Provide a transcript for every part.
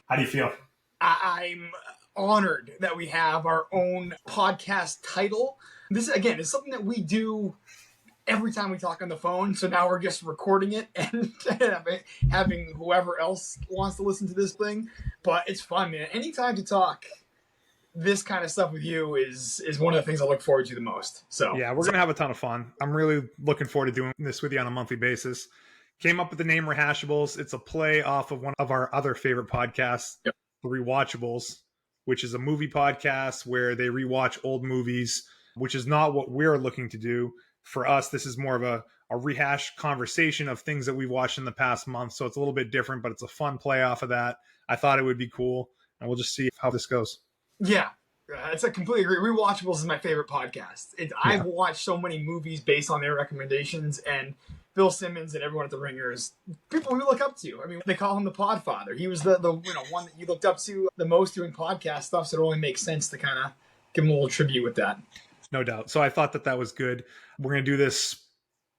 How do you feel? I'm honored that we have our own podcast title. This, again, is something that we do every time we talk on the phone. So now we're just recording it and having whoever else wants to listen to this thing. But it's fun, man. Anytime to talk this kind of stuff with you is one of the things I look forward to the most. Yeah, we're going to have a ton of fun. I'm really looking forward to doing this with you on a monthly basis. Came up with the name Rehashables. It's a play off of one of our other favorite podcasts, Yep. The Rewatchables, which is a movie podcast where they rewatch old movies, which is not what we're looking to do. For us, this is more of a rehash conversation of things that we've watched in the past month. So it's a little bit different, but it's a fun play off of that. I thought it would be cool, and we'll just see how this goes. Yeah. It's a completely agree. Rewatchables is my favorite podcast. I've watched so many movies based on their recommendations, and Bill Simmons and everyone at the Ringer is people we look up to. I mean, they call him the Podfather. He was the one that you looked up to the most doing podcast stuff, so it only makes sense to kind of give him a little tribute with that. No doubt. So I thought that was good. We're going to do this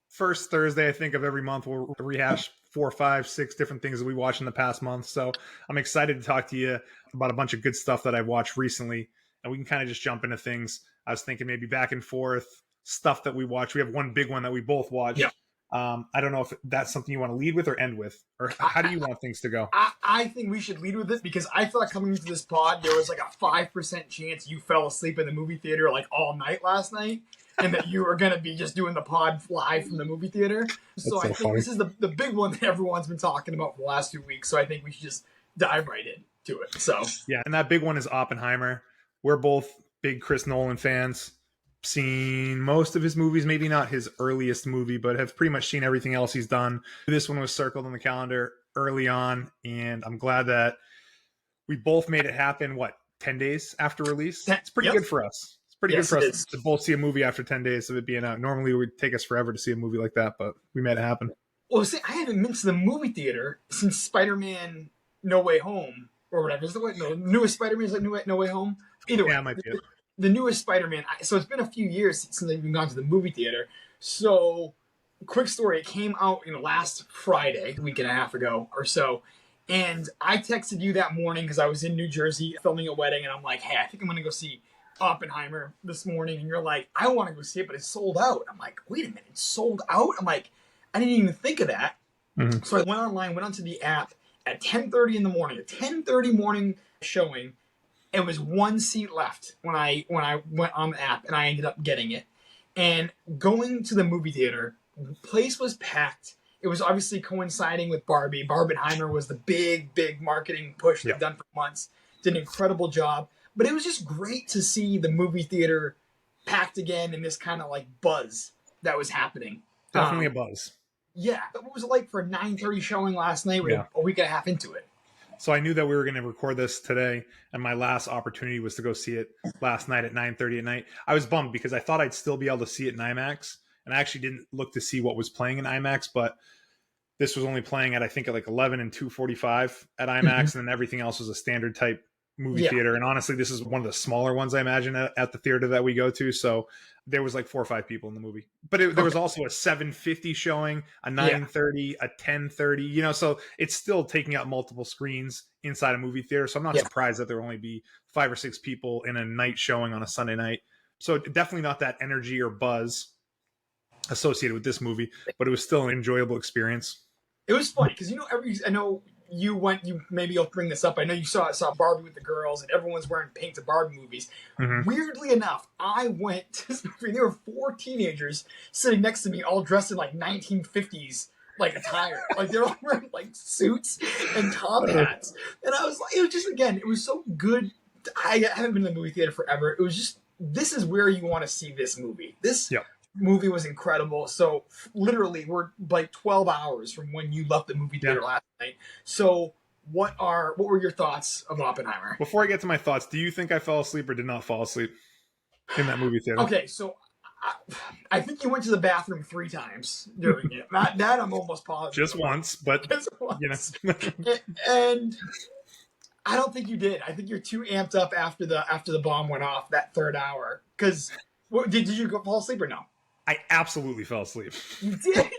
first Thursday, I think, of every month. We'll rehash 4, 5, 6 different things that we watched in the past month. So I'm excited to talk to you about a bunch of good stuff that I've watched recently. And we can kind of just jump into things. I was thinking maybe back and forth stuff that we watch. We have one big one that we both watched. Yeah. I don't know if that's something you want to lead with or end with, or how do you want things to go? I think we should lead with it because I thought coming into this pod, there was like a 5% chance you fell asleep in the movie theater like all night last night, and that you were going to be just doing the pod live from the movie theater. So I think funny. This is the big one that everyone's been talking about for the last 2 weeks. So I think we should just dive right into it. So yeah, and that big one is Oppenheimer. We're both big Chris Nolan fans. Seen most of his movies, maybe not his earliest movie, but have pretty much seen everything else he's done. This one was circled on the calendar early on, and I'm glad that we both made it happen, 10 days after release? It's pretty good for us. It's pretty good for us to both see a movie after 10 days of it being out. Normally it would take us forever to see a movie like that, but we made it happen. Well, see, I haven't been to the movie theater since Spider-Man No Way Home, or whatever. Is the newest Spider-Man is like No Way Home? Either way. Yeah, it might be it. The newest Spider-Man. So it's been a few years since I've even gone to the movie theater. So, quick story. It came out last Friday, a week and a half ago or so. And I texted you that morning because I was in New Jersey filming a wedding. And I'm like, hey, I think I'm going to go see Oppenheimer this morning. And you're like, I want to go see it, but it's sold out. I'm like, wait a minute, it's sold out? I'm like, I didn't even think of that. Mm-hmm. So I went online, went onto the app at 10:30 in the morning, a 10:30 morning showing. It was one seat left when I went on the app, and I ended up getting it. And going to the movie theater, the place was packed. It was obviously coinciding with Barbie. Barbenheimer was the big marketing push they've done for months. Did an incredible job. But it was just great to see the movie theater packed again in this kind of like buzz that was happening. Definitely a buzz. Yeah. What was it like for a 9:30 showing last night? We're a week and a half into it. So I knew that we were going to record this today, and my last opportunity was to go see it last night at 9:30 at night. I was bummed because I thought I'd still be able to see it in IMAX, and I actually didn't look to see what was playing in IMAX, but this was only playing at, I think, at like 11 and 2:45 at IMAX, and then everything else was a standard type movie theater. And honestly, this is one of the smaller ones, I imagine, at the theater that we go to. So there was like 4 or 5 people in the movie, but there was also a 7:50 showing, a 9:30, a 10:30, so it's still taking up multiple screens inside a movie theater. So I'm not surprised that there will only be 5 or 6 people in a night showing on a Sunday night. So definitely not that energy or buzz associated with this movie, but it was still an enjoyable experience. It was funny because, I know maybe you'll bring this up. I know you saw Barbie with the girls and everyone's wearing pink to Barbie movies. Mm-hmm. Weirdly enough, I went to this movie. There were 4 teenagers sitting next to me, all dressed in like 1950s like attire. Like they're all wearing like suits and top hats. And I was like, it was so good. I haven't been in the movie theater forever. It was just, this is where you want to see this movie. This movie was incredible. So literally we're like 12 hours from when you left the movie theater last night. So what were your thoughts of Oppenheimer? Before I get to my thoughts, do you think I fell asleep or did not fall asleep in that movie theater? Okay, so I think you went to the bathroom 3 times during it. That I'm almost positive. Just once, but just once. And I don't think you did. I think you're too amped up after the bomb went off that 3rd hour. Because did you fall asleep or no? I absolutely fell asleep. You did?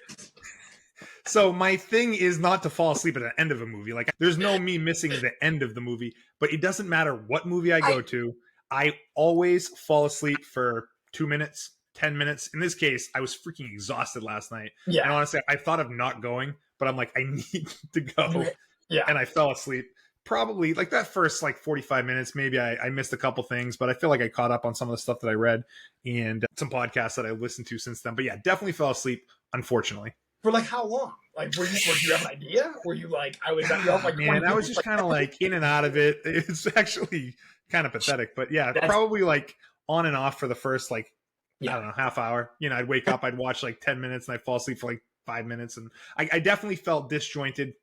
So my thing is not to fall asleep at the end of a movie. Like there's no me missing the end of the movie, but it doesn't matter what movie I go I to. I always fall asleep for 2 minutes, 10 minutes. In this case, I was freaking exhausted last night. And yeah. honestly, I thought of not going, but I'm like, I need to You go. yeah. And I fell asleep. Probably like that first like 45 minutes, maybe I missed a couple things, but I feel like I caught up on some of the stuff that I read and some podcasts that I listened to since then. But yeah, definitely fell asleep, unfortunately. For like how long? Like were you have an idea? Were you like I was you off like 20 Man, I was minutes? just Like kind of like in and out of it. It's actually kind of pathetic, but yeah, that's probably like on and off for the first like I yeah. don't know half hour. You know, I'd wake up, I'd watch like 10 minutes, and I'd fall asleep for like 5 minutes, and I definitely felt disjointed,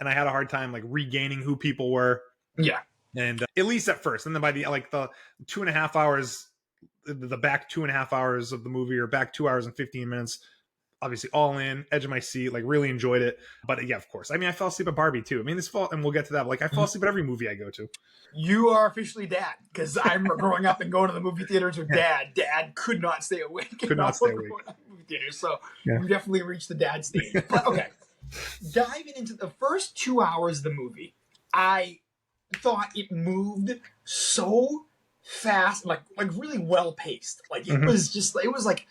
and I had a hard time like regaining who people were, Yeah. and at least at first, and then by the like the 2.5 hours, the back 2.5 hours of the movie, or back 2 hours and 15 minutes. Obviously, all in, edge of my seat, like really enjoyed it. But yeah, of course. I mean, I fell asleep at Barbie too. I mean, this fall, and we'll get to that. But like, I fall asleep at every movie I go to. You are officially dad because I remember growing up and going to the movie theaters with Yeah. dad. Dad could not stay awake. Could not stay awake. Going to the movie theaters, so Yeah. you definitely reached the dad stage. But okay, diving into the first 2 hours of the movie, I thought it moved so fast, like really well paced. Like it Mhm. was just it was like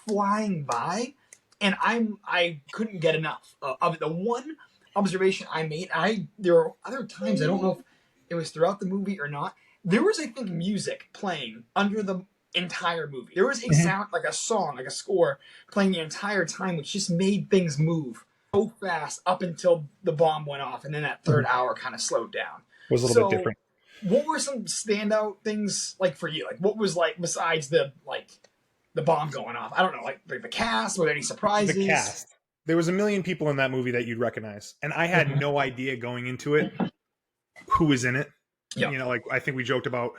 flying by, and I couldn't get enough of it. The one observation I made, there were other times I don't know if it was throughout the movie or not. There was I think music playing under the entire movie. There was a Mhm. sound like a song, like a score playing the entire time, which just made things move so fast up until the bomb went off, and then that third hour kind of slowed down. Was a little bit So, different. what were some standout things like for you? Like, what was like besides the bomb going off? I don't know, like the cast. Were there any surprises? The cast. There was a million people in that movie that you'd recognize, and I had Mhm. no idea going into it who was in it. Yeah. You know, like I think we joked about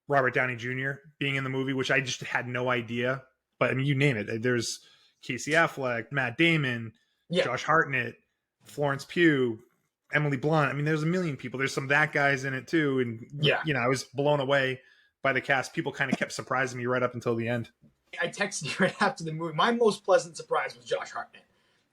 Robert Downey Jr. being in the movie, which I just had no idea. But I mean, you name it. There's Casey Affleck, Matt Damon, Yeah. Josh Hartnett, Florence Pugh, Emily Blunt. I mean, there's a million people. There's some that guys in it too, and Yeah. you know, I was blown away by the cast. People kind of kept surprising me right up until the end. I texted you right after the movie. My most pleasant surprise was Josh Hartnett.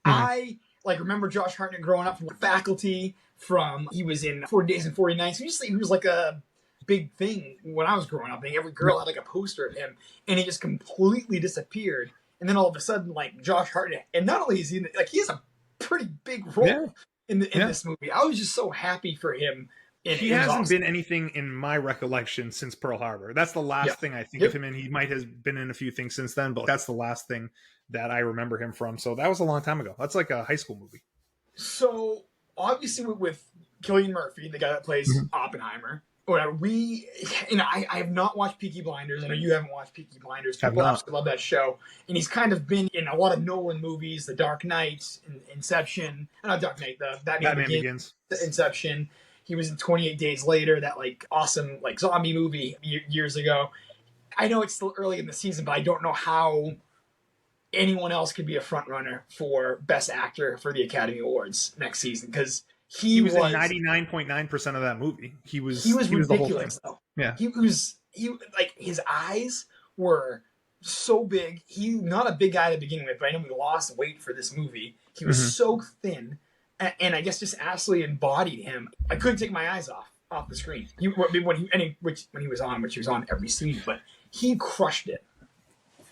Mhm. I like remember Josh Hartnett growing up from Faculty. From he was in 40 Days and 40 Nights. He was like a big thing when I was growing up. I think every girl had like a poster of him, and he just completely disappeared. And then all of a sudden, like Josh Hartnett, and not only is he like he has a pretty big role Yeah. in Yeah. this movie. I was just so happy for him. And He it was hasn't awesome. been anything in my recollection since Pearl Harbor. That's the last Yeah. thing I think Yep. of him in. He might have been in a few things since then, but that's the last thing that I remember him from. So that was a long time ago. That's like a high school movie. So obviously with Cillian Murphy, the guy that plays Mhm. Oppenheimer, whatever, I have not watched Peaky Blinders. I know you haven't watched Peaky Blinders. Have People not. absolutely love that show. And he's kind of been in a lot of Nolan movies, The Dark Knight, Inception, not Dark Knight, the Batman Batman Begins, Begins. Inception. He was in 28 Days Later, that like awesome like zombie movie years ago. I know it's still early in the season, but I don't know how anyone else could be a front runner for Best Actor for the Academy Awards next season because He was in 99.9% of that movie. He was the whole thing. ridiculous though. Yeah. He like his eyes were so big. He not a big guy to begin with, but I know he lost weight for this movie. He was Mhm. so thin, and I guess just absolutely embodied him. I couldn't take my eyes off the screen. When he was on, which he was on every scene, but he crushed it.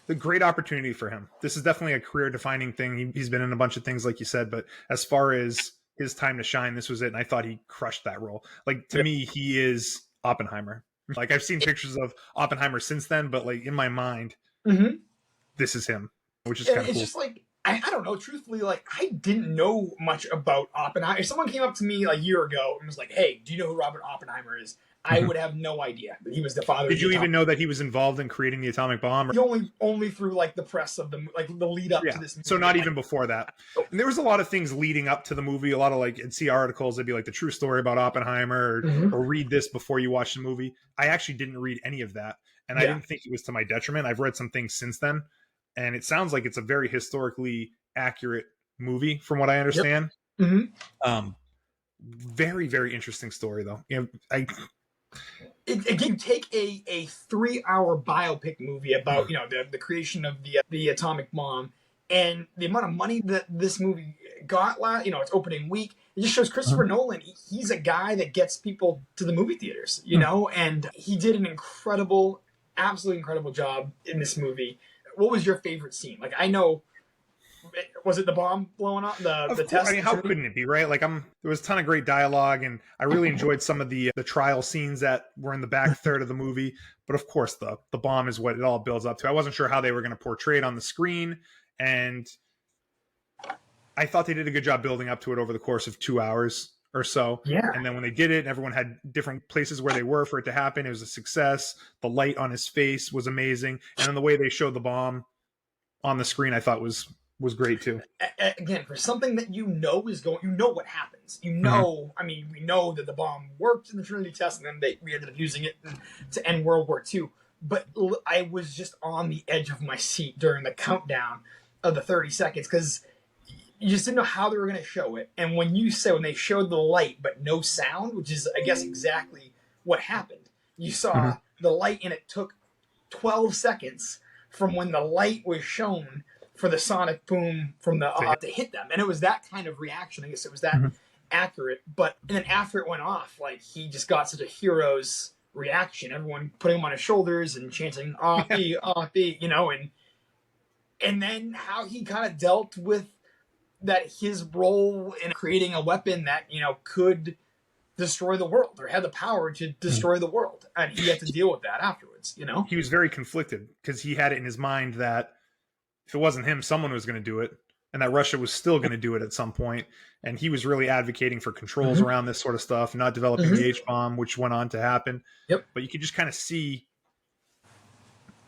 The great opportunity for him. This is definitely a career defining thing. He's been in a bunch of things, like you said, but as far as his time to shine, this was it. And I thought he crushed that role. Like to me, he is Oppenheimer. Like I've seen pictures of Oppenheimer since then, but like in my mind, Mm-hmm. this is him, which is And kind of it's cool. just like I don't know. Truthfully, like I didn't know much about Oppenheimer. If someone came up to me a year ago and was like, "Hey, do you know who Robert Oppenheimer is?" I Mhm. would have no idea that he was the father. Did of you the even know that he was involved in creating the atomic bomb? only through like the press of the lead up Yeah. to this movie. So not even before that. And there was a lot of things leading up to the movie. A lot of like, I'd see articles that'd be like the true story about Oppenheimer, Mhm. or read this before you watch the movie. I actually didn't read any of that, and I Yeah. didn't think it was to my detriment. I've read some things since then, and it sounds like it's a very historically accurate movie, from what I understand. Mhm. Very, very interesting story, though. You know, Again, you take a 3-hour biopic movie about the creation of the atomic bomb, And the amount of money that this movie got, its opening week, it just shows Christopher Nolan. He's a guy that gets people to the movie theaters, and he did an incredible, absolutely incredible job in this movie. What was your favorite scene? Like, I know, was it the bomb blowing up, Of the course, I test? mean, how couldn't it be, right? Like, there was a ton of great dialogue, and I really enjoyed some of the trial scenes that were in the back third of the movie. But of course, the bomb is what it all builds up to. I wasn't sure how they were going to portray it on the screen, and I thought they did a good job building up to it over the course of 2 hours or so. Yeah. And then when they did it, and everyone had different places where they were for it to happen, it was a success. The light on his face was amazing, and then the way they showed the bomb on the screen, I thought was great too. Again, for something that is going, what happens. I mean, we know that the bomb worked in the Trinity test, and then we ended up using it to end World War II. But I was just on the edge of my seat during the countdown of the 30 seconds because you just didn't know how they were going to show it. And when they showed the light but no sound, which is, I guess, exactly what happened. You saw the light, and it took 12 seconds from when the light was shown for the sonic boom from the to hit them, and it was that kind of reaction. I guess it was that accurate. But and then after it went off, like, he just got such a hero's reaction. Everyone putting him on his shoulders and chanting "Offie, Offie," and then how he kind of dealt with that, his role in creating a weapon that could destroy the world or had the power to destroy the world, and he had to deal with that afterwards. He was very conflicted because he had it in his mind that if it wasn't him, someone was going to do it, and that Russia was still going to do it at some point. And he was really advocating for controls around this sort of stuff, not developing the H-bomb, which went on to happen. Yep. But you could just kind of see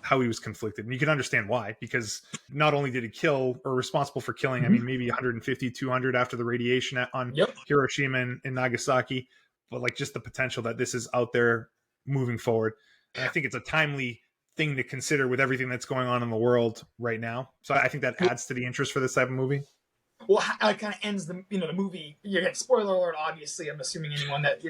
how he was conflicted, and you can understand why, because not only did he kill, or responsible for killing, I mean, maybe 150, 200 after the radiation on Hiroshima and Nagasaki, but like just the potential that this is out there moving forward. And I think it's a timely thing to consider with everything that's going on in the world right now. So I think that adds to the interest for this type of movie. Well, it kind of ends the movie. You get spoiler alert. Obviously, I'm assuming anyone that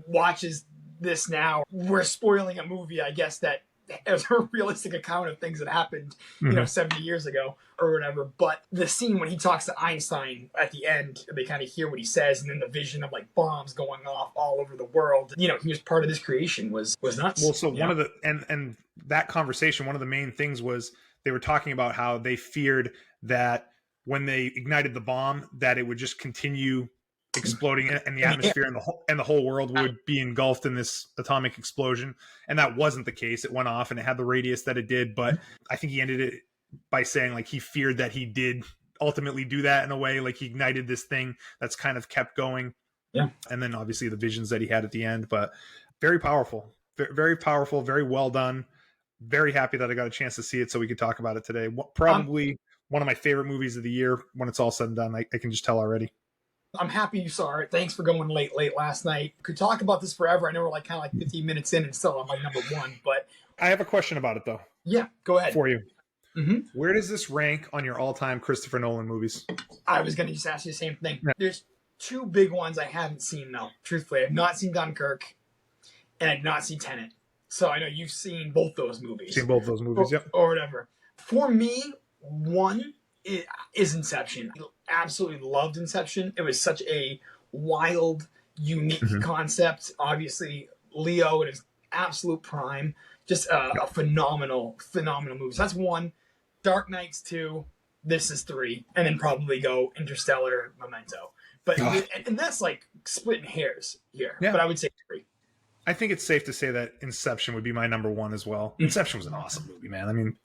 watches this now, we're spoiling a movie, I guess, that is a realistic account of things that happened, 70 years ago or whatever. But the scene when he talks to Einstein at the end, they kind of hear what he says, and then the vision of like bombs going off all over the world. He was part of this creation was nuts. Well, so one of the and that conversation, one of the main things was they were talking about how they feared that when they ignited the bomb, that it would just continue exploding, and the atmosphere and the whole world would be engulfed in this atomic explosion. And that wasn't the case. It went off, and it had the radius that it did. But I think he ended it by saying like he feared that he did ultimately do that in a way, like he ignited this thing that's kind of kept going. Yeah. And then obviously the visions that he had at the end, but very powerful, very powerful, very well done. Very happy that I got a chance to see it so we could talk about it today. Probably one of my favorite movies of the year when it's all said and done. I can just tell already. I'm happy you saw it. Thanks for going late last night. Could talk about this forever. I know we're like kind of like 15 minutes in and still I'm like number one, but I have a question about it though. Yeah, go ahead. For you. Where does this rank on your all-time Christopher Nolan movies? I was going to just ask you the same thing. Yeah. There's two big ones I haven't seen though. Truthfully, I've not seen Dunkirk and I've not seen Tenet. So I know you've seen both those movies. Seen both those movies, yep. Or whatever. For me, one is Inception. I absolutely loved Inception. It was such a wild, unique concept. Obviously, Leo in his absolute prime. Just a phenomenal movie. So that's one. Dark Knight's 2. This is 3. And then probably go Interstellar, Memento. But and that's like splitting hairs here. Yeah. But I would say 3. I think it's safe to say that Inception would be my number one as well. Inception was an awesome movie, man. I mean,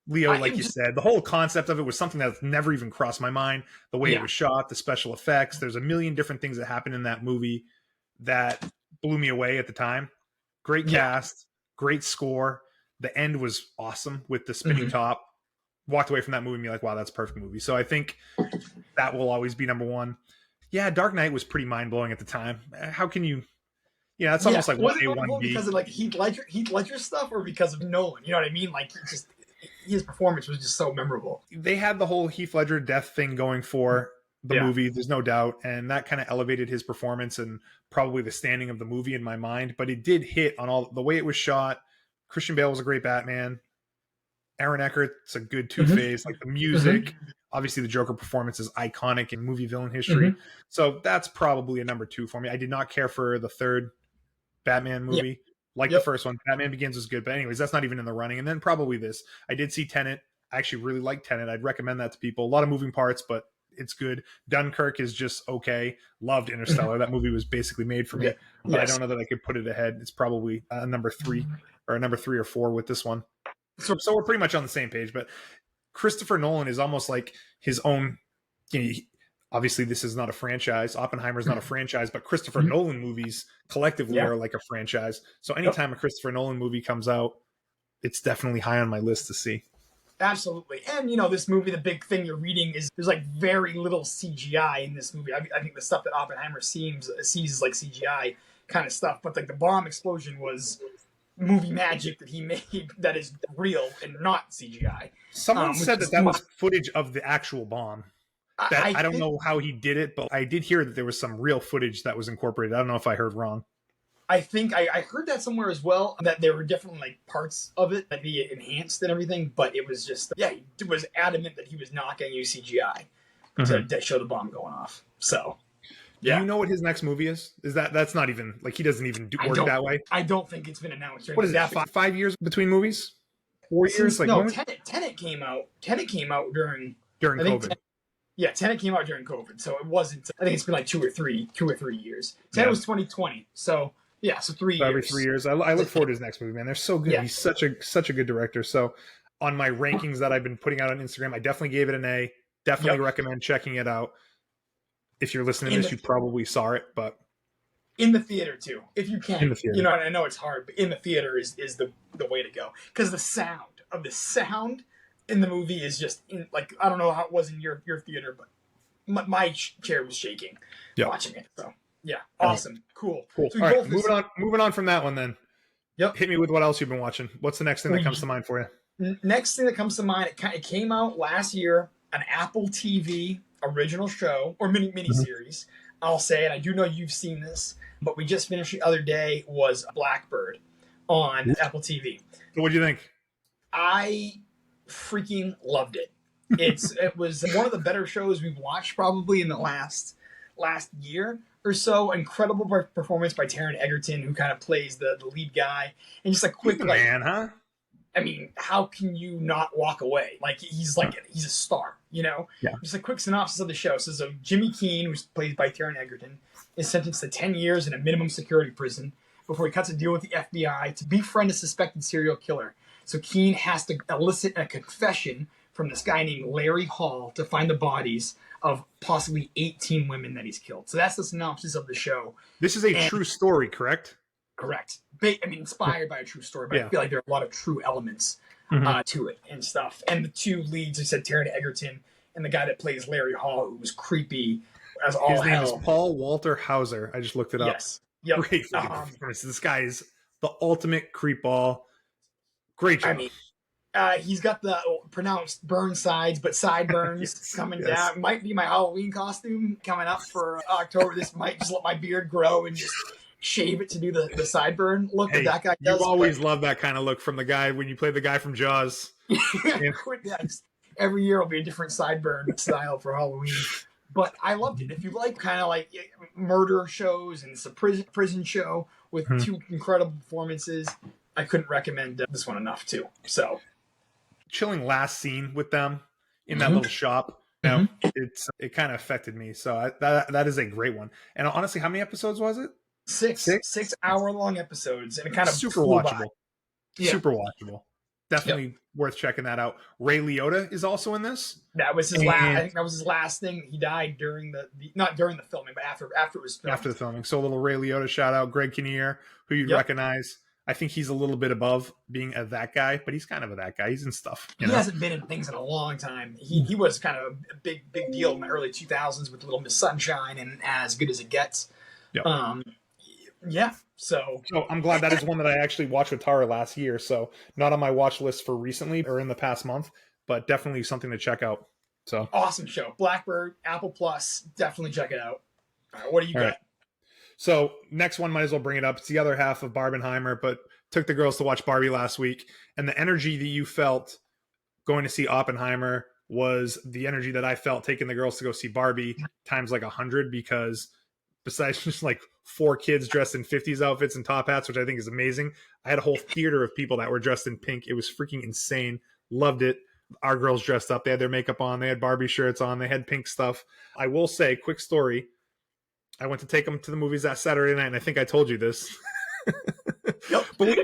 Leo, like you said, the whole concept of it was something that's never even crossed my mind. The way it was shot, the special effects, there's a million different things that happened in that movie that blew me away at the time. Great cast, great score. The end was awesome with the spinning top. Walked away from that movie and be like, wow, that's a perfect movie. So I think that will always be number one. Yeah, Dark Knight was pretty mind-blowing at the time. How can you... Yeah, it's almost like was it 1A, 1B. Because of like Heath Ledger stuff or because of Nolan? You know what I mean? Like his performance was just so memorable. They had the whole Heath Ledger death thing going for the movie, there's no doubt, and that kind of elevated his performance and probably the standing of the movie in my mind. But it did hit on all the way it was shot. Christian Bale was a great Batman, Aaron Eckhart's a good Mm-hmm. Two-Face. Like the music, obviously the Joker performance is iconic in movie villain history. Mm-hmm. So that's probably a number 2 for me. I did not care for the third Batman Yeah. movie. Like the Yep. first one, Batman Begins was good, but anyways, that's not even in the running. And then probably this. I did see Tenet. I actually really like Tenet. I'd recommend that to people. A lot of moving parts, but it's good. Dunkirk is just okay. Loved Interstellar. That movie was basically made for me, Yeah. but I Yes. don't know that I could put it ahead. It's probably a number 3 or a number 3 or 4 with this one. So we're pretty much on the same page. But Christopher Nolan is almost like his own. Obviously, this is not a franchise. Oppenheimer is not a franchise, but Christopher Nolan movies collectively are like a franchise. So anytime a Christopher Nolan movie comes out, it's definitely high on my list to see. Absolutely. And, this movie, the big thing you're reading is there's like very little CGI in this movie. I think the stuff that Oppenheimer sees is like CGI kind of stuff, but like the bomb explosion was movie magic that he made that is real and not CGI. Someone said that was footage of the actual bomb. I don't know how he did it, but I did hear that there was some real footage that was incorporated. I don't know if I heard wrong. I think I heard that somewhere as well, that there were definitely like parts of it that be enhanced and everything, but it was just, he was adamant that he was not going to use CGI to show the bomb going off. So, yeah. Do you know what his next movie is? That's not even, like, he doesn't even work that way? I don't think it's been announced. What is that, 5 years between movies? 4 years? No, Tenet came out during COVID. Tenet came out during COVID, so it wasn't. I think it's been like 2 or 3 years. Tenet was 2020, so so 3 years. Every 3 years, I look forward to his next movie. Man, they're so good. Yeah. He's such a good director. So, on my rankings that I've been putting out on Instagram, I definitely gave it an A. Definitely recommend checking it out. If you're listening to this, you probably saw it, but in the theater too, if you can. In the theater. I know it's hard, but in the theater is the way to go, because the sound in the movie is just like, I don't know how it was in your theater, but my chair was shaking watching it. So awesome, cool. So all right, moving on from that one then. Yep. Hit me with what else you've been watching. What's the next thing that comes to mind for you? Next thing that comes to mind, it came out last year, an Apple TV original show or mini-series. I'll say it. I do know you've seen this, but we just finished the other day, was Blackbird on Apple TV. So what do you think? I freaking loved it. It was one of the better shows we've watched probably in the last year or so. Incredible performance by Taron Egerton, who kind of plays the lead guy, and just a quick man, huh? I mean, how can you not walk away? He's a star, Yeah. Just a quick synopsis of the show. So Jimmy Keene, who's played by Taron Egerton, is sentenced to 10 years in a minimum security prison before he cuts a deal with the FBI to befriend a suspected serial killer. So Keene has to elicit a confession from this guy named Larry Hall to find the bodies of possibly 18 women that he's killed. So that's the synopsis of the show. This is a true story, correct? Correct. Inspired by a true story, but I feel like there are a lot of true elements to it and stuff. And the two leads, I said, Taron Egerton and the guy that plays Larry Hall, who was creepy as all hell. His name is Paul Walter Hauser. I just looked it up. Yes. Yep. Great performance. This guy is the ultimate creepball. Great job. He's got the pronounced Burnsides, but sideburns coming down. Might be my Halloween costume coming up for October. This might just let my beard grow and just shave it to do the sideburn look that guy does. You always love that kind of look from the guy when you play the guy from Jaws. Every year will be a different sideburn style for Halloween. But I loved it. If you like kind of like murder shows, and it's a prison show with two incredible performances, I couldn't recommend this one enough too. So chilling last scene with them in that little shop. It kind of affected me. So that is a great one. And honestly, how many episodes was it? 6 hour-long episodes, and it kind of super watchable. Super watchable. Definitely worth checking that out. Ray Liotta is also in this. That was his last. I think that was his last thing. He died during not during the filming, but after it was filmed. After the filming. So a little Ray Liotta shout out. Greg Kinnear, who you'd recognize. I think he's a little bit above being that guy, but he's kind of that guy. He's in stuff. He hasn't been in things in a long time. He was kind of a big deal in the early 2000s with Little Miss Sunshine and As Good as It Gets. Yep. So I'm glad that is one that I actually watched with Tara last year. So not on my watch list for recently or in the past month, but definitely something to check out. So awesome show. Blackbird, Apple Plus, definitely check it out. All right, what do you got? Right. So next one, might as well bring it up. It's the other half of Barbenheimer, but took the girls to watch Barbie last week, and the energy that you felt going to see Oppenheimer was the energy that I felt taking the girls to go see Barbie times like 100, because besides just like four kids dressed in 50s outfits and top hats, which I think is amazing, I had a whole theater of people that were dressed in pink. It was freaking insane. Loved it. Our girls dressed up. They had their makeup on. They had Barbie shirts on. They had pink stuff. I will say, quick story. I went to take them to the movies that Saturday night, and I think I told you this. Yep. But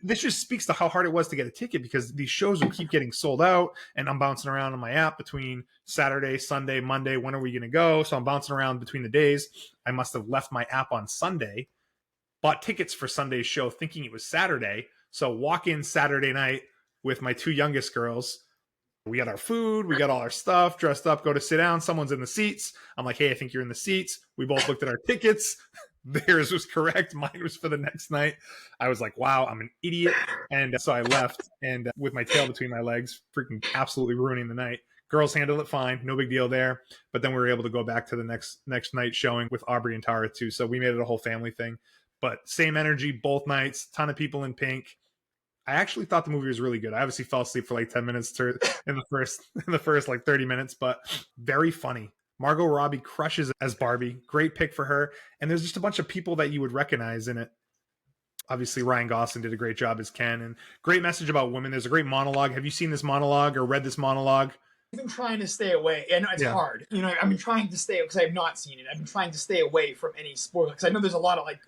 this just speaks to how hard it was to get a ticket, because these shows would keep getting sold out, and I'm bouncing around on my app between Saturday, Sunday, Monday. When are we going to go? So I'm bouncing around between the days. I must have left my app on Sunday, bought tickets for Sunday's show thinking it was Saturday. So walk in Saturday night with my two youngest girls. We got our food, we got all our stuff, dressed up, go to sit down. Someone's in the seats. I'm like, hey, I think you're in the seats. We both looked at our tickets. Theirs was correct. Mine was for the next night. I was like, wow, I'm an idiot. And so I left, and with my tail between my legs, freaking absolutely ruining the night. Girls handled it fine. No big deal there. But then we were able to go back to the next night showing with Aubrey and Tara too. So we made it a whole family thing. But same energy both nights. Ton of people in pink. I actually thought the movie was really good. I obviously fell asleep for like 10 minutes in the first like 30 minutes, but very funny. Margot Robbie crushes as Barbie. Great pick for her. And there's just a bunch of people that you would recognize in it. Obviously, Ryan Gosling did a great job as Ken, and great message about women. There's a great monologue. Have you seen this monologue or read this monologue? I've been trying to stay away, and it's hard. You know, I've been trying to stay, because I have not seen it. I've been trying to stay away from any spoiler, because I know there's a lot of like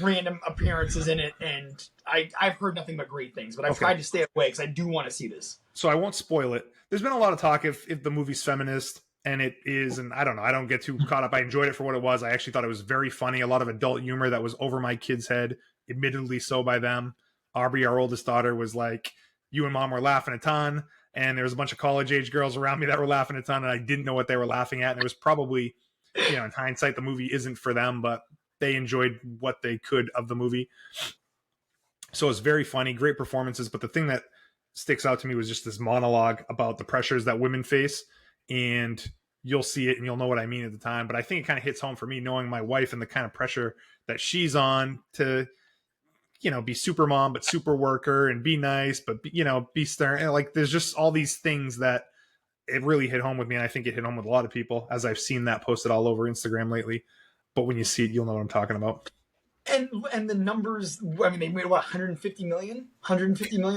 random appearances in it, and I've heard nothing but great things. But I've tried to stay away because I do want to see this. So I won't spoil it. There's been a lot of talk if the movie's feminist, and it is, and I don't know. I don't get too caught up. I enjoyed it for what it was. I actually thought it was very funny. A lot of adult humor that was over my kids' head, admittedly so by them. Aubrey, our oldest daughter, was like, you and mom were laughing a ton. And there was a bunch of college-age girls around me that were laughing a ton, and I didn't know what they were laughing at. And it was probably, you know, in hindsight, the movie isn't for them, but they enjoyed what they could of the movie. So it was very funny, great performances. But the thing that sticks out to me was just this monologue about the pressures that women face. And you'll see it and you'll know what I mean at the time. But I think it kind of hits home for me, knowing my wife and the kind of pressure that she's on to, you know, be super mom, but super worker, and be nice, but, you know, be stern. And like, there's just all these things that it really hit home with me. And I think it hit home with a lot of people, as I've seen that posted all over Instagram lately. But when you see it, you'll know what I'm talking about. And the numbers, I mean, they made what, 150 million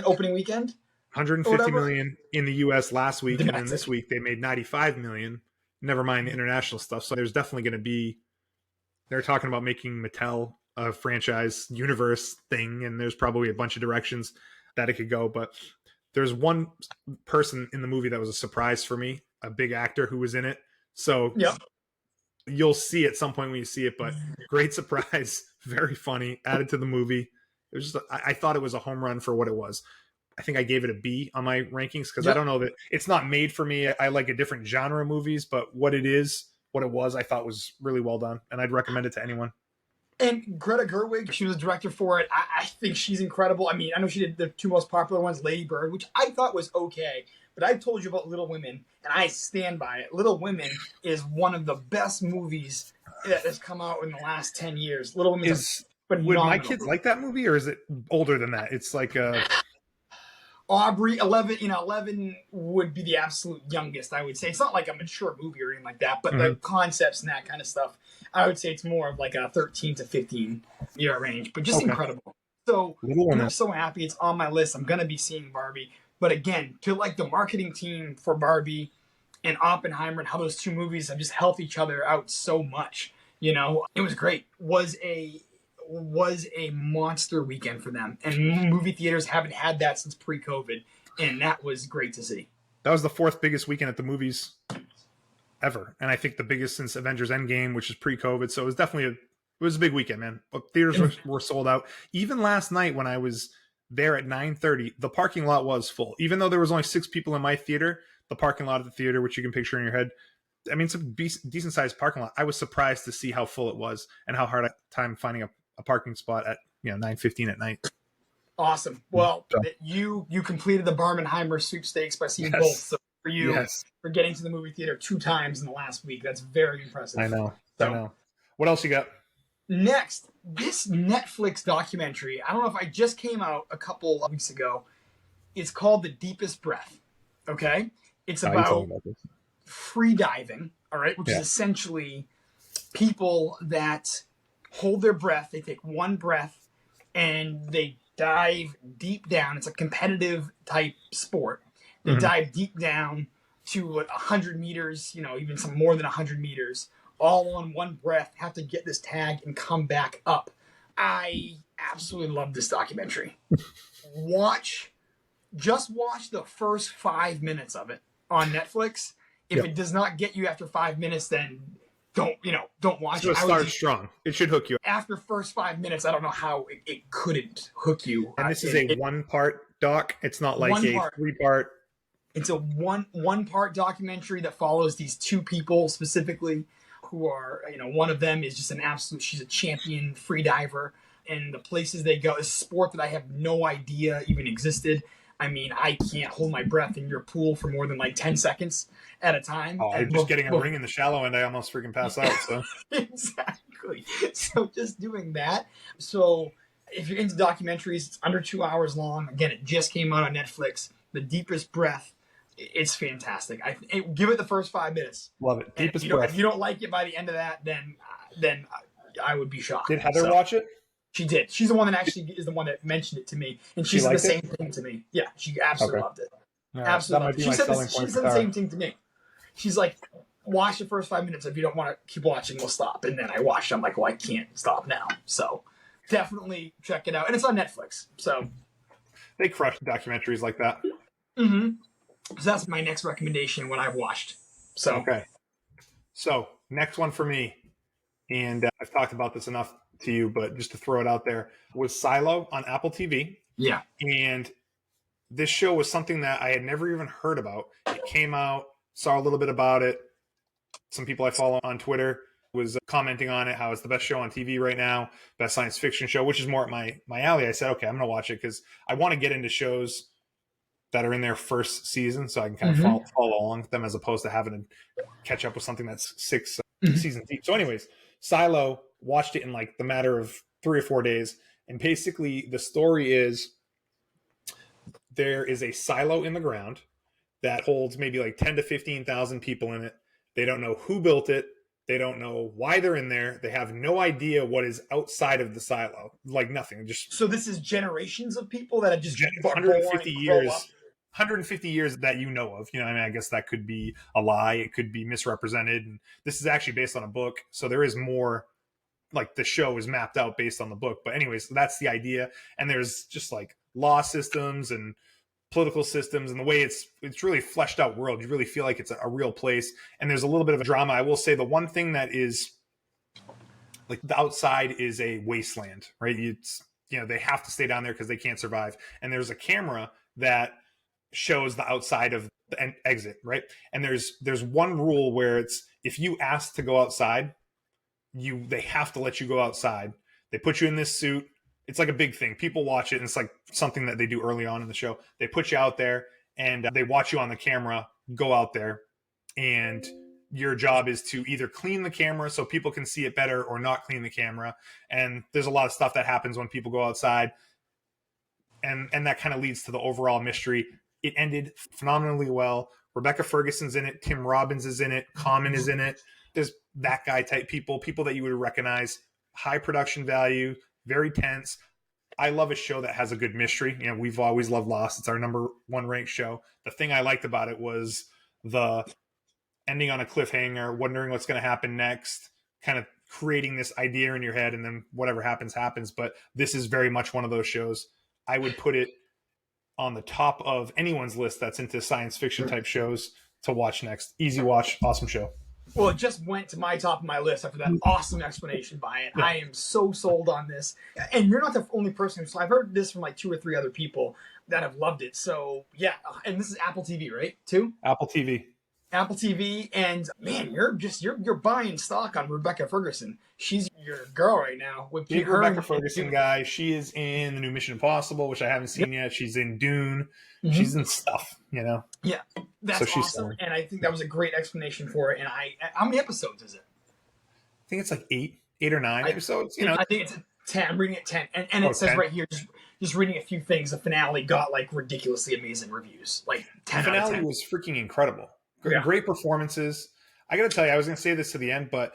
opening weekend? 150 million in the US last week. And then this week they made 95 million. Never mind the international stuff. So there's definitely going to be, they're talking about making Mattel a franchise universe thing, and there's probably a bunch of directions that it could go. But there's one person in the movie that was a surprise for me, a big actor who was in it. So you'll see at some point when you see it, but great surprise, very funny, added to the movie. It was just, I thought it was a home run for what it was. I think I gave it a B on my rankings, because I don't know that it's not made for me. I like a different genre of movies, but what it was, I thought was really well done, and I'd recommend it to anyone. And Greta Gerwig, she was the director for it. I think she's incredible. I mean, I know she did the two most popular ones, Lady Bird, which I thought was okay. But I told you about Little Women, and I stand by it. Little Women is one of the best movies that has come out in the last 10 years. Little Women is phenomenal. Would my kids like that movie, or is it older than that? It's like Aubrey, 11 would be the absolute youngest, I would say. It's not like a mature movie or anything like that, but the concepts and that kind of stuff, I would say it's more of like a 13 to 15 year range, but just incredible. So I'm so happy it's on my list. I'm going to be seeing Barbie. But again, to like the marketing team for Barbie and Oppenheimer, and how those two movies have just helped each other out so much, you know, it was great. Was a monster weekend for them, and movie theaters haven't had that since pre-COVID, and that was great to see. That was the fourth biggest weekend at the movies ever, and I think the biggest since Avengers Endgame, which is pre-COVID. So it was definitely it was a big weekend, man. But theaters were sold out. Even last night when I was there at 9:30, the parking lot was full. Even though there was only 6 people in my theater, the parking lot of the theater, which you can picture in your head, I mean, it's a decent sized parking lot. I was surprised to see how full it was and how hard a time finding a parking spot at 9:15 at night. Awesome. Well, you completed the Barbenheimer sweepstakes by seeing both. So for you, for getting to the movie theater 2 times in the last week, that's very impressive. I know. What else you got? Next, this Netflix documentary. I don't know if it just came out a couple of weeks ago. It's called The Deepest Breath. Okay, it's You told about me about this. free diving. All right, which is Yeah. essentially people that hold their breath. They take one breath and they dive deep down. It's a competitive type sport. They Mhm. dive deep down to 100 meters, even some more than 100 meters, all on one breath, have to get this tag and come back up. I absolutely love this documentary. Watch, just watch the first 5 minutes of it on Netflix. If Yep. it does not get you after 5 minutes, then don't watch So it. it I would starts say strong. It should hook you. after first 5 minutes, I don't know how it couldn't hook you. And this is a one-part doc. It's not like One a part. three-part. It's a one part documentary that follows these two people specifically who are, one of them is just an absolute, she's a champion free diver, and the places they go is a sport that I have no idea even existed. I mean, I can't hold my breath in your pool for more than like 10 seconds at a time. Oh, And just getting a ring in the shallow end, I almost freaking pass out. So exactly. So just doing that. So if you're into documentaries, it's under 2 hours long. Again, it just came out on Netflix. The Deepest Breath. It's fantastic. Give it the first 5 minutes. love it. And Deepest breath. if you don't like it by the end of that, then I would be shocked. Did Heather watch it? She did. She's the one that actually is the one that mentioned it to me, and she said the same thing to me. Yeah, she absolutely loved it. Right. Absolutely loved it. She said She said the same thing to me. She's like, watch the first 5 minutes. If you don't want to keep watching, we'll stop. And then I watched. I'm like, well, I can't stop now. So definitely check it out, and it's on Netflix. So they crush documentaries like that. Mm-hmm. So that's my next recommendation. What I've watched. So okay. So next one for me, and I've talked about this enough to you, but just to throw it out there, was Silo on Apple TV. Yeah. And this show was something that I had never even heard about. It came out, saw a little bit about it. Some people I follow on Twitter was commenting on it, how it's the best show on TV right now, best science fiction show, which is more at my alley. I said, okay, I'm going to watch it because I want to get into shows that are in their first season so I can kind of follow along with them as opposed to having to catch up with something that's six seasons deep. So anyways, Silo, watched it in like the matter of 3 or 4 days. And basically the story is there is a silo in the ground that holds maybe like 10 to 15,000 people in it. They don't know who built it. They don't know why they're in there. They have no idea what is outside of the silo. Like nothing. Just so this is generations of people that have just 150 years. 150 years that you know of. I mean, I guess that could be a lie. It could be misrepresented. And this is actually based on a book. So there is more, like the show is mapped out based on the book. But anyways, that's the idea. And there's just like law systems and political systems and the way it's really fleshed out world. You really feel like it's a real place. And there's a little bit of a drama. I will say the one thing that is like the outside is a wasteland, right? They have to stay down there because they can't survive. And there's a camera that shows the outside of the exit, right? And there's one rule where it's if you ask to go outside, they have to let you go outside. They put you in this suit. It's like a big thing. People watch it, and it's like something that they do early on in the show. They put you out there, and they watch you on the camera go out there, and your job is to either clean the camera so people can see it better or not clean the camera. And there's a lot of stuff that happens when people go outside, and that kind of leads to the overall mystery. It ended phenomenally well. Rebecca Ferguson's in it. Tim Robbins is in it. Common is in it. There's that guy type people that you would recognize. High production value, very tense. I love a show that has a good mystery. We've always loved Lost. It's our number 1 ranked show. The thing I liked about it was the ending on a cliffhanger, wondering what's going to happen next, kind of creating this idea in your head, and then whatever happens. But this is very much one of those shows. I would put it on the top of anyone's list that's into science fiction type shows to watch next. Easy watch, awesome show. Well, it just went to my top of my list after that awesome explanation by it. Yeah. I am so sold on this. And you're not the only person who's... I've heard this from like 2 or 3 other people that have loved it. So, yeah. And this is Apple TV, right? Too? Apple TV. Apple TV. And, man, you're buying stock on Rebecca Ferguson. She's your girl right now. With big Rebecca Ferguson guy. She is in the new Mission Impossible, which I haven't seen yet. She's in Dune. She's in stuff, Yeah. That's so awesome. And I think that was a great explanation for it. And how many episodes is it? I think it's like 8 or 9 episodes. I think it's 10. I'm reading it 10. And it says 10? Right here, just reading a few things, the finale got like ridiculously amazing reviews, like The 10 out of finale 10. was freaking incredible. Yeah. Great performances. I got to tell you, I was going to say this to the end, but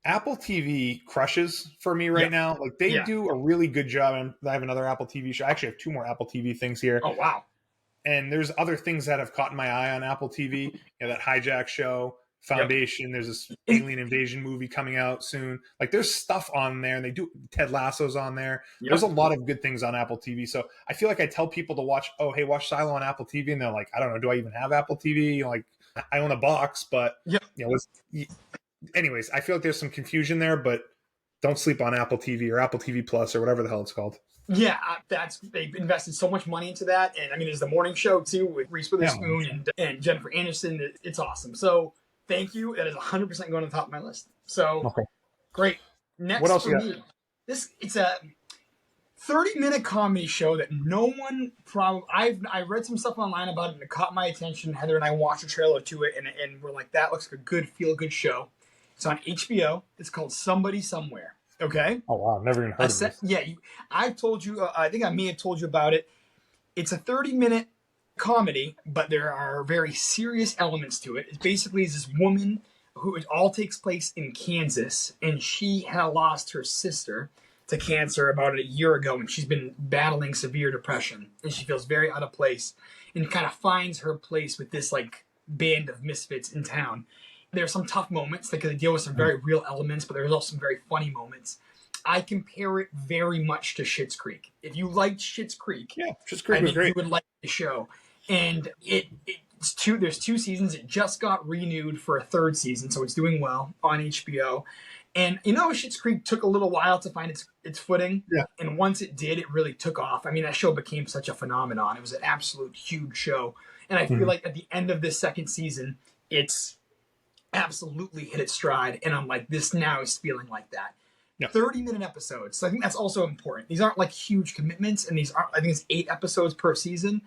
Apple TV crushes for me right Yeah. now. Like they Yeah. do a really good job. And I have another Apple TV show. I actually have two more Apple TV things here. Oh, wow. And there's other things that have caught my eye on Apple TV. You know, that Hijack show, Foundation. Yep. There's this alien invasion movie coming out soon. Like there's stuff on there, and they do Ted Lasso's on there. Yep. There's a lot of good things on Apple TV. So I feel like I tell people to watch. Oh, hey, watch Silo on Apple TV, and they're like, I don't know, do I even have Apple TV? You know, like I own a box, but yep. You know, anyways, I feel like there's some confusion there, but don't sleep on Apple TV or Apple TV Plus or whatever the hell it's called. Yeah, they've invested so much money into that, and I mean, there's the morning show too with Reese Witherspoon and Jennifer Aniston. It's awesome. So thank you. That is 100% going to the top of my list. So okay. Great. Next what else for me, it's a 30-minute comedy show that no one probably. I read some stuff online about it and it caught my attention. Heather and I watched a trailer to it, and we're like, that looks like a good feel-good show. It's on HBO. It's called Somebody Somewhere. Okay. Oh wow, I've never even heard of this. Yeah, I've told you. I think I may have told you about it. It's a 30-minute comedy, but there are very serious elements to it. It basically is this woman who it all takes place in Kansas, and she had lost her sister to cancer about a year ago, and she's been battling severe depression, and she feels very out of place, and kind of finds her place with this like band of misfits in town. There's some tough moments because they deal with some very real elements, but there's also some very funny moments. I compare it very much to Schitt's Creek. If you liked Schitt's Creek, Schitt's Creek was great. You would like the show. And there's 2 seasons. It just got renewed for a 3rd season, so it's doing well on HBO. And you know, Schitt's Creek took a little while to find its footing. Yeah. And once it did, it really took off. I mean, that show became such a phenomenon. It was an absolute huge show. And I feel like at the end of this 2nd season, it's absolutely hit its stride, and I'm like, this now is feeling like that. 30-minute episodes. So I think that's also important. These aren't like huge commitments, and these aren't. I think it's 8 episodes per season.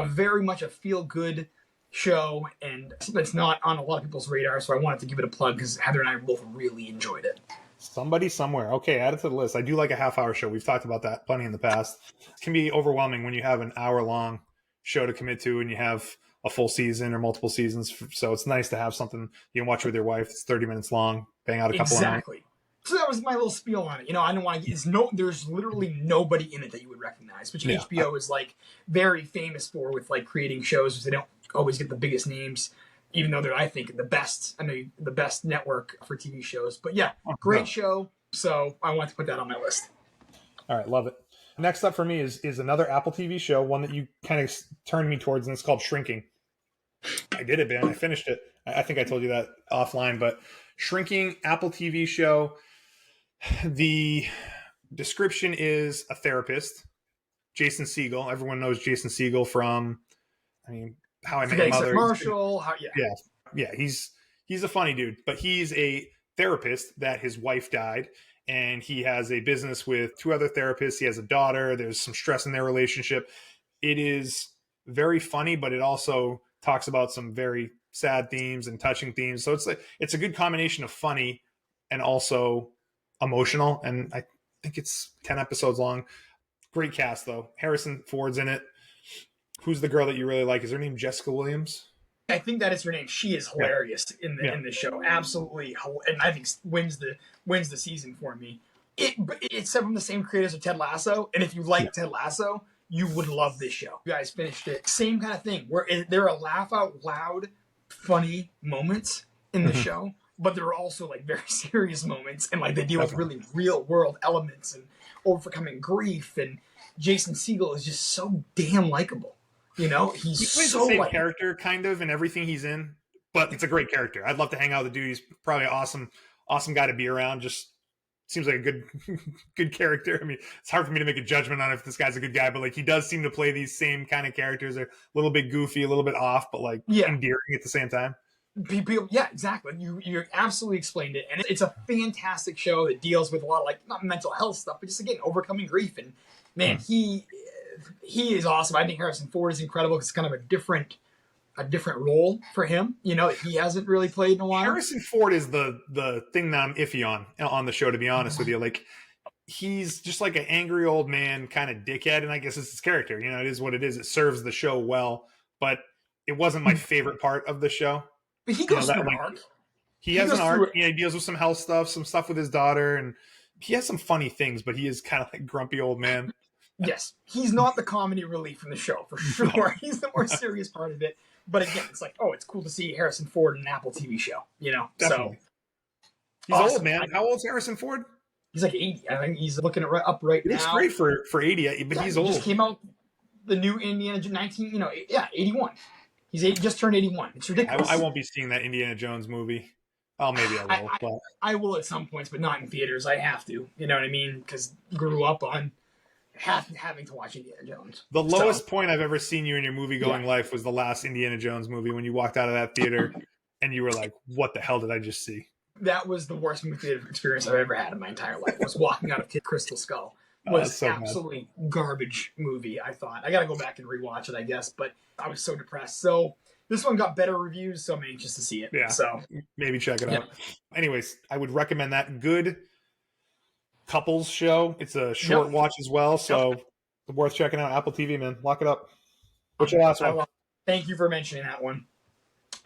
Very much a feel-good show, and it's not on a lot of people's radar. So I wanted to give it a plug because Heather and I both really enjoyed it. Somebody Somewhere. Okay, add it to the list. I do like a half-hour show. We've talked about that plenty in the past. It can be overwhelming when you have an hour-long show to commit to, and you have a full season or multiple seasons. So it's nice to have something you can watch with your wife. It's 30 minutes long. Bang out a couple. Exactly. So that was my little spiel on it. You know, I don't want to. There's literally nobody in it that you would recognize, which HBO is like very famous for with like creating shows. They don't always get the biggest names, even though they're, I think, the best. I mean, the best network for TV shows. But yeah, great show. So I want to put that on my list. All right, love it. Next up for me is another Apple TV show, one that you kind of turned me towards, and it's called Shrinking. I did it, man. I finished it. I think I told you that offline, but Shrinking, Apple TV show. The description is a therapist, Jason Segel. Everyone knows Jason Segel from, I mean, How I Met Your Mother. Marshall. Yeah. He's a funny dude, but he's a therapist that his wife died, and he has a business with 2 other therapists. He has a daughter. There's some stress in their relationship. It is very funny, but it also talks about some very sad themes and touching themes. So it's a good combination of funny and also emotional. And I think it's 10 episodes long. Great cast though. Harrison Ford's in it. Who's the girl that you really like? Is her name Jessica Williams? I think that is her name. She is hilarious in the show. Absolutely, and I think wins the season for me. It's from the same creators of Ted Lasso, and if you like Ted Lasso, you would love this show. You guys finished it. Same kind of thing, where there are laugh out loud, funny moments in the show, but there are also like very serious moments, and like they deal with really real world elements and overcoming grief. And Jason Segel is just so damn likable. You know, he plays the same character kind of in everything he's in, but it's a great character. I'd love to hang out with the dude. He's probably an awesome guy to be around. Just seems like a good character. I mean, it's hard for me to make a judgment on if this guy's a good guy, but like he does seem to play these same kind of characters. They're a little bit goofy, a little bit off, but like endearing at the same time. People, yeah, exactly. You absolutely explained it, and it's a fantastic show that deals with a lot of like not mental health stuff, but just again overcoming grief. And man, he is awesome. I think Harrison Ford is incredible. It's kind of a different role for him. You know, he hasn't really played in a while. Harrison Ford is the thing that I'm iffy on the show, to be honest with you. Like, he's just like an angry old man kind of dickhead, and I guess it's his character. You know, it is what it is. It serves the show well, but it wasn't my favorite part of the show. But he You know goes that through an like arc. he He has an goes through arc. it. You know, he deals with some health stuff, some stuff with his daughter, and he has some funny things. But he is kind of like grumpy old man. Yes, he's not the comedy relief in the show for No, sure. He's the more serious part of it. But again, it's like, oh, it's cool to see Harrison Ford in an Apple TV show. You know, so definitely. He's awesome. old, man. How old's Harrison Ford? He's like 80. I think he's looking up right He looks now. great for 80, but he's He old. just came out the new Indiana 19. 81. Just turned 81. It's ridiculous. I won't be seeing that Indiana Jones movie. Oh, maybe I will. But I will at some points, but not in theaters. I have to. You know what I mean? Because grew up on having to watch Indiana Jones. the lowest point I've ever seen you in your movie going Yeah. life was the last Indiana Jones movie when you walked out of that theater and you were like, "What the hell did I just see?" That was the worst movie theater experience I've ever had in my entire life. Was walking out of Crystal Skull. Oh, Was that's so absolutely garbage movie. I thought I got to go back and rewatch it, I guess, but I was so depressed. So this one got better reviews, so I'm anxious to see it. Yeah. So Maybe check it Yeah. out. Anyways, I would recommend that. Good couples show. It's a short watch as well, so worth checking out. Apple TV, man. Lock it up. What's your last one? Thank you for mentioning that one.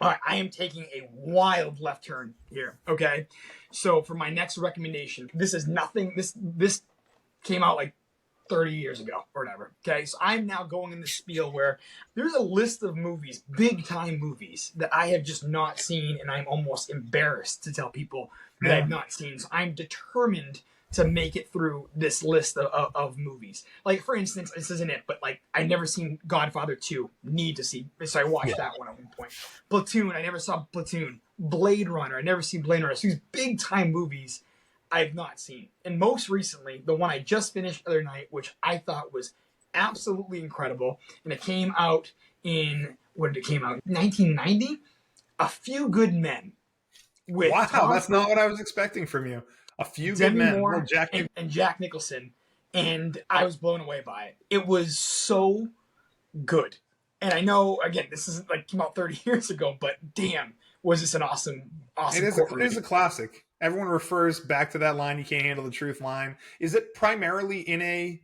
All right, I am taking a wild left turn here. Okay, so for my next recommendation, this is nothing. This came out like 30 years ago or whatever. Okay, so I'm now going in the spiel where there's a list of movies, big time movies, that I have just not seen, and I'm almost embarrassed to tell people that I've not seen. So I'm determined to make it through this list of movies. Like, for instance, this isn't it, but like, I never seen Godfather 2. Need to see. So I watched that one at one point. Platoon, I never saw Platoon. Blade Runner, I never seen Blade Runner. So these big time movies I've not seen. And most recently, the one I just finished the other night, which I thought was absolutely incredible, and it came out in, when did it came out? 1990? A Few Good Men. With Wow, Tom that's not what I was expecting from you. A Few Good Demi Men. Moore Well, Jack. and Jack Nicholson, and I was blown away by it. It was so good. And I know, again, this isn't like came out 30 years ago, but damn, was this an awesome It is courtroom. a classic. Everyone refers back to that line, "You can't handle the truth" line. Is it primarily in a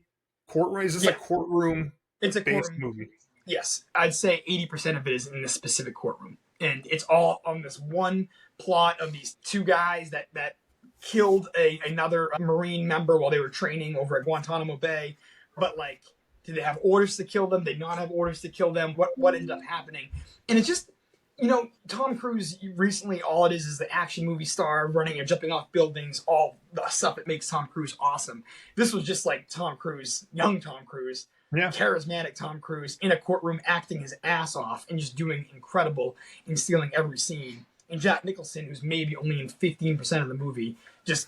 courtroom? Is this a courtroom It's a based courtroom movie? Yes, I'd say 80% of it is in this specific courtroom, and it's all on this one plot of these two guys that killed another Marine member while they were training over at Guantanamo Bay. But like, did they have orders to kill them? Did they not have orders to kill them? What ended up happening? And it's just, you know, Tom Cruise recently, all it is the action movie star running and jumping off buildings, all the stuff that makes Tom Cruise awesome. This was just like Tom Cruise, young Tom Cruise, charismatic Tom Cruise in a courtroom acting his ass off and just doing incredible and stealing every scene. And Jack Nicholson, who's maybe only in 15% of the movie, just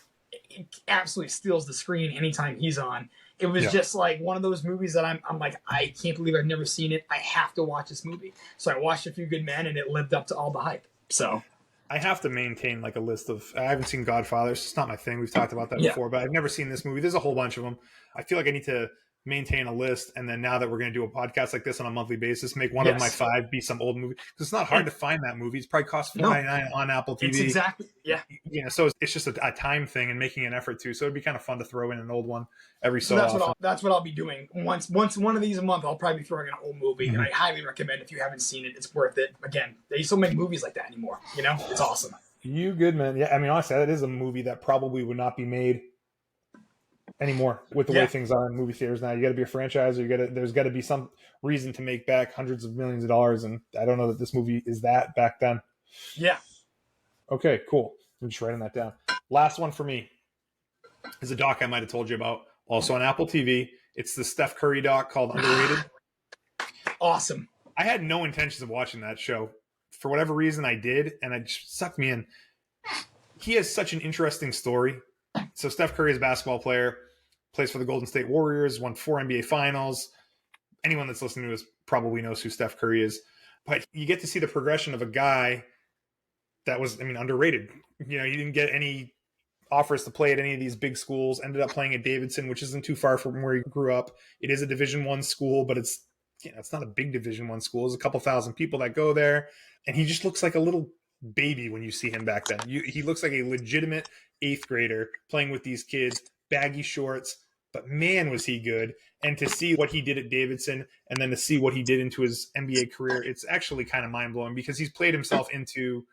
absolutely steals the screen anytime he's on. It was just like one of those movies that I'm like, I can't believe I've never seen it. I have to watch this movie. So I watched A Few Good Men, and it lived up to all the hype. So I have to maintain like a list of. I haven't seen Godfather. It's not my thing. We've talked about that before, but I've never seen this movie. There's a whole bunch of them. I feel like I need to maintain a list, and then now that we're going to do a podcast like this on a monthly basis, make one of my 5 be some old movie. Because it's not hard to find that movie. It's probably cost $4.99 on Apple TV. It's exactly So it's just a time thing and making an effort to. So it'd be kind of fun to throw in an old one every so often. That's what I'll be doing. Once one of these a month, I'll probably be throwing in an old movie, and I highly recommend if you haven't seen it, it's worth it. Again, they still make movies like that anymore. You know, it's awesome. You good, man. Yeah, I mean, honestly, that is a movie that probably would not be made anymore with the way things are in movie theaters now. You got to be a franchise, there's got to be some reason to make back hundreds of millions of dollars, and I don't know that this movie is that back then. Yeah. Okay, cool. I'm just writing that down. Last one for me is a doc I might have told you about, also on Apple TV. It's the Steph Curry doc called Underrated. Awesome. I had no intentions of watching that show. For whatever reason, I did, and it just sucked me in. He has such an interesting story. So Steph Curry is a basketball player, plays for the Golden State Warriors, won 4 NBA Finals. Anyone that's listening to us probably knows who Steph Curry is. But you get to see the progression of a guy that was, underrated. You know, he didn't get any offers to play at any of these big schools, ended up playing at Davidson, which isn't too far from where he grew up. It is a Division I school, but it's not a big Division I school. There's a couple thousand people that go there. And he just looks like a little baby when you see him back then. He looks like a legitimate 8th grader playing with these kids, baggy shorts, but man, was he good. And to see what he did at Davidson and then to see what he did into his NBA career, it's actually kind of mind blowing because he's played himself into,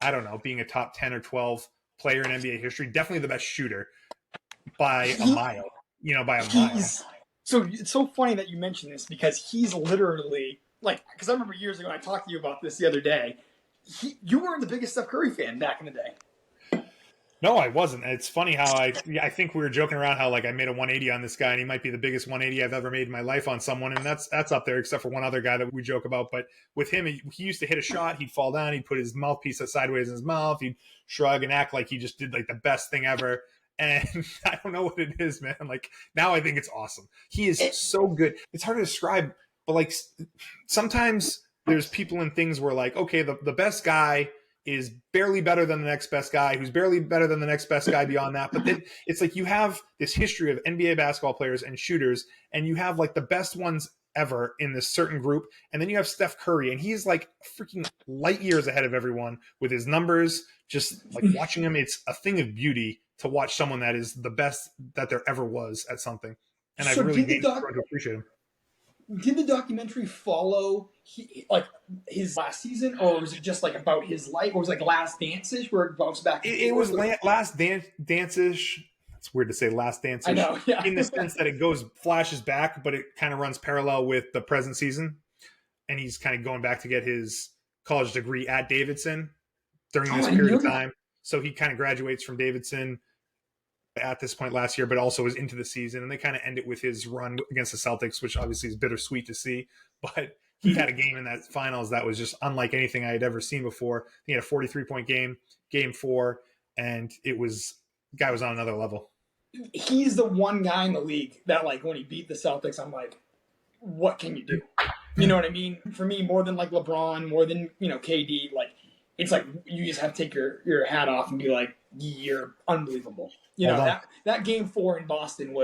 I don't know, being a top 10 or 12 player in NBA history. Definitely the best shooter by a mile, by a mile. So it's so funny that you mentioned this because he's literally because I remember years ago I talked to you about this the other day. You weren't the biggest Steph Curry fan back in the day. No, I wasn't. It's funny how I think we were joking around how I made a 180 on this guy and he might be the biggest 180 I've ever made in my life on someone, and that's up there except for one other guy that we joke about. But with him, he used to hit a shot, he'd fall down, he'd put his mouthpiece sideways in his mouth, he'd shrug and act like he just did the best thing ever. And I don't know what it is, man. Now I think it's awesome. He is so good. It's hard to describe, but sometimes there's people and things where okay, the best guy is barely better than the next best guy, who's barely better than the next best guy beyond that. But then it's you have this history of NBA basketball players and shooters, and you have the best ones ever in this certain group. And then you have Steph Curry, and he's freaking light years ahead of everyone with his numbers. Just watching him, it's a thing of beauty to watch someone that is the best that there ever was at something. And so I've really grown to appreciate him. Did the documentary follow his last season, or was it just about his life, or was it Last Dance-ish where it bounced back? It was Last Dance-ish. It's weird to say Last Dance-ish. I know, yeah. In the sense that it flashes back, but it kind of runs parallel with the present season, and he's kind of going back to get his college degree at Davidson during this period of time. So he kind of graduates from Davidson at this point last year, but also is into the season, and they kind of end it with his run against the Celtics, which obviously is bittersweet to see. But he had a game in that finals that was just unlike anything I had ever seen before. He had a 43-point game 4, and guy was on another level. He's the one guy in the league that when he beat the Celtics, I'm what can you do? You know what I mean? For me, more than LeBron, more than KD, it's you just have to take your hat off and be you're unbelievable. That game 4 in Boston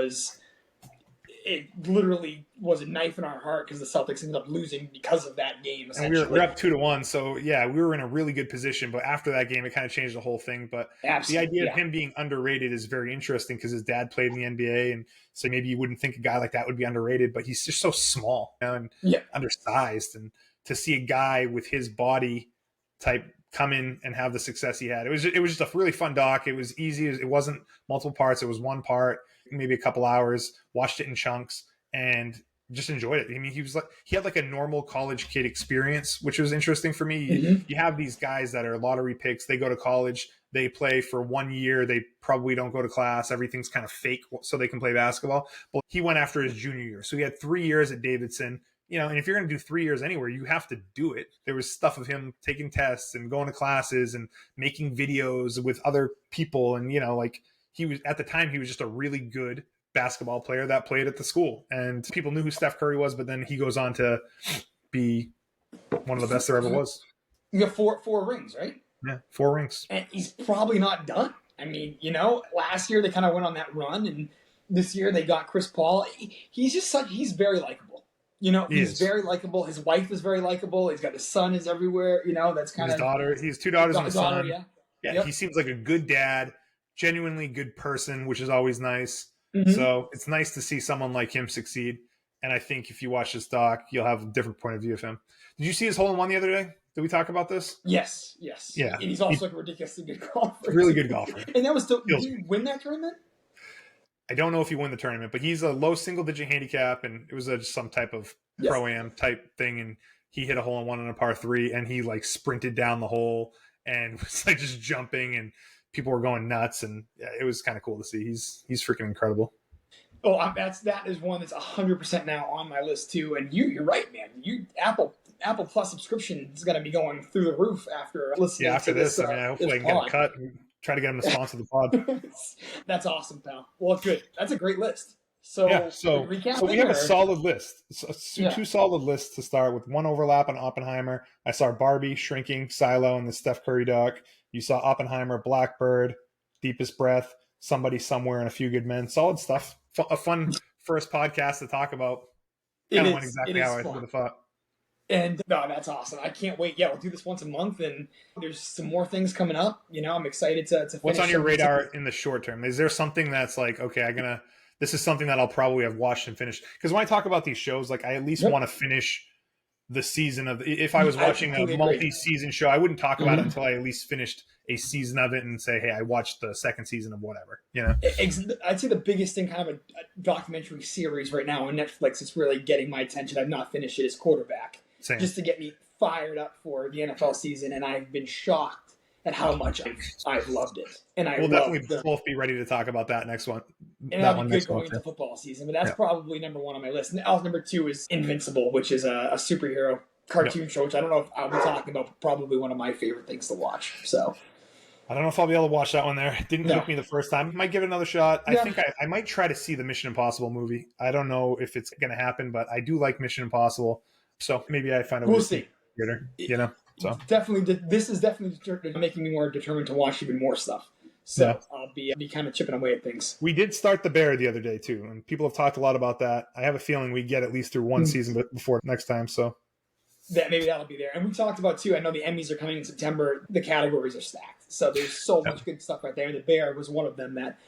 it literally was a knife in our heart because the Celtics ended up losing because of that game. And we were up 2-1, so yeah, we were in a really good position. But after that game, it kind of changed the whole thing. But the idea of him being underrated is very interesting because his dad played in the NBA, and so maybe you wouldn't think a guy like that would be underrated. But he's just so small and undersized, and to see a guy with his body type come in and have the success he had, it was just a really fun doc. It was easy. It wasn't multiple parts. It was one part, maybe a couple hours. Watched it in chunks and just enjoyed it. I mean, he had a normal college kid experience, which was interesting for me. Mm-hmm. You have these guys that are lottery picks. They go to college, they play for 1 year, they probably don't go to class. Everything's kind of fake so they can play basketball. But he went after his junior year, so he had 3 years at Davidson. And if you're going to do 3 years anywhere, you have to do it. There was stuff of him taking tests and going to classes and making videos with other people. And, he was, at the time, he was just a really good basketball player that played at the school. And people knew who Steph Curry was, but then he goes on to be one of the best there ever was. You got four rings, right? Yeah, 4 rings. And he's probably not done. I mean, last year they kind of went on that run, and this year they got Chris Paul. He's very likable. He's very likable. His wife is very likable. He's got his son is everywhere. That's kind of his daughter. He has 2 daughters and a son. Yeah. Yep. He seems like a good dad, genuinely good person, which is always nice. Mm-hmm. So it's nice to see someone like him succeed. And I think if you watch this doc, you'll have a different point of view of him. Did you see his hole-in-one the other day? Did we talk about this? Yes. Yeah. And he's also a ridiculously good golfer. Really good golfer. And that was did he win that tournament? I don't know if he won the tournament, but he's a low single-digit handicap, and it was some type of pro-am type thing, and he hit a hole-in-one on a par 3, and he sprinted down the hole and was just jumping, and people were going nuts, and it was kind of cool to see. He's freaking incredible. Oh, that is one that's 100% now on my list too. And you're right, man. Apple Plus subscription is going to be going through the roof after listening. Yeah, after to this, hopefully I can get a cut and try to get him to sponsor the pod. That's awesome, pal. Well, good. That's a great list. So we have a solid list. 2 solid lists to start with. 1 overlap on Oppenheimer. I saw Barbie, Shrinking, Silo, and the Steph Curry doc. You saw Oppenheimer, Blackbird, Deepest Breath, Somebody Somewhere, and A Few Good Men. Solid stuff. A fun first podcast to talk about. Kind of went exactly how I would have thought. And no, that's awesome. I can't wait. Yeah, we'll do this once a month, and there's some more things coming up. I'm excited to finish. What's on your radar in the short term? Is there something that's like, okay, this is something that I'll probably have watched and finished? Because when I talk about these shows, like I at least want to finish the season of. If I was watching a multi-season show, I wouldn't talk about it until I at least finished a season of it and say, hey, I watched the second season of whatever. I'd say the biggest thing, kind of a documentary series right now on Netflix, is really getting my attention. I've not finished it. Is Quarterback. Same. Just to get me fired up for the NFL season, and I've been shocked at how much I've loved it. And we'll definitely both be ready to talk about that next one. And that'll be good going into football season, but that's probably number one on my list. And number two is Invincible, which is a superhero cartoon show, which I don't know if I'll be talking about, but probably one of my favorite things to watch. So I don't know if I'll be able to watch that one there. It didn't hook me the first time. Might give it another shot. I think I might try to see the Mission Impossible movie. I don't know if it's going to happen, but I do like Mission Impossible. So maybe I find a way to see it, So definitely, this is definitely making me more determined to watch even more stuff. So I'll be kind of chipping away at things. We did start The Bear the other day too, and people have talked a lot about that. I have a feeling we get at least through one season before next time. So maybe that'll be there. And we talked about too. I know the Emmys are coming in September. The categories are stacked, so there's so much good stuff right there. And The Bear was one of them that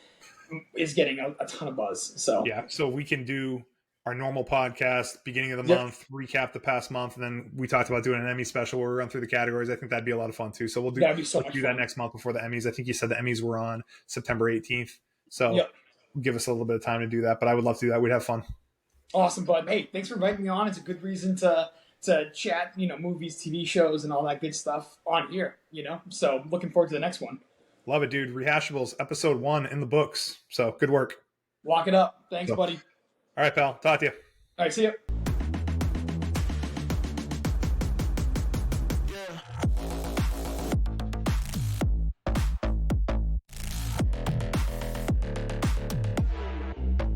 is getting a ton of buzz. So so we can do our normal podcast, beginning of the month, recap the past month, and then we talked about doing an Emmy special where we run through the categories. I think that'd be a lot of fun too. So we'll do that next month before the Emmys. I think you said the Emmys were on September 18th. So give us a little bit of time to do that, but I would love to do that. We'd have fun. Awesome, bud. Hey, thanks for inviting me on. It's a good reason to chat, movies, TV shows, and all that good stuff on here, So looking forward to the next one. Love it, dude. Rehashables, episode 1 in the books. So good work. Lock it up. Thanks, buddy. All right, pal. Talk to you. All right, see you.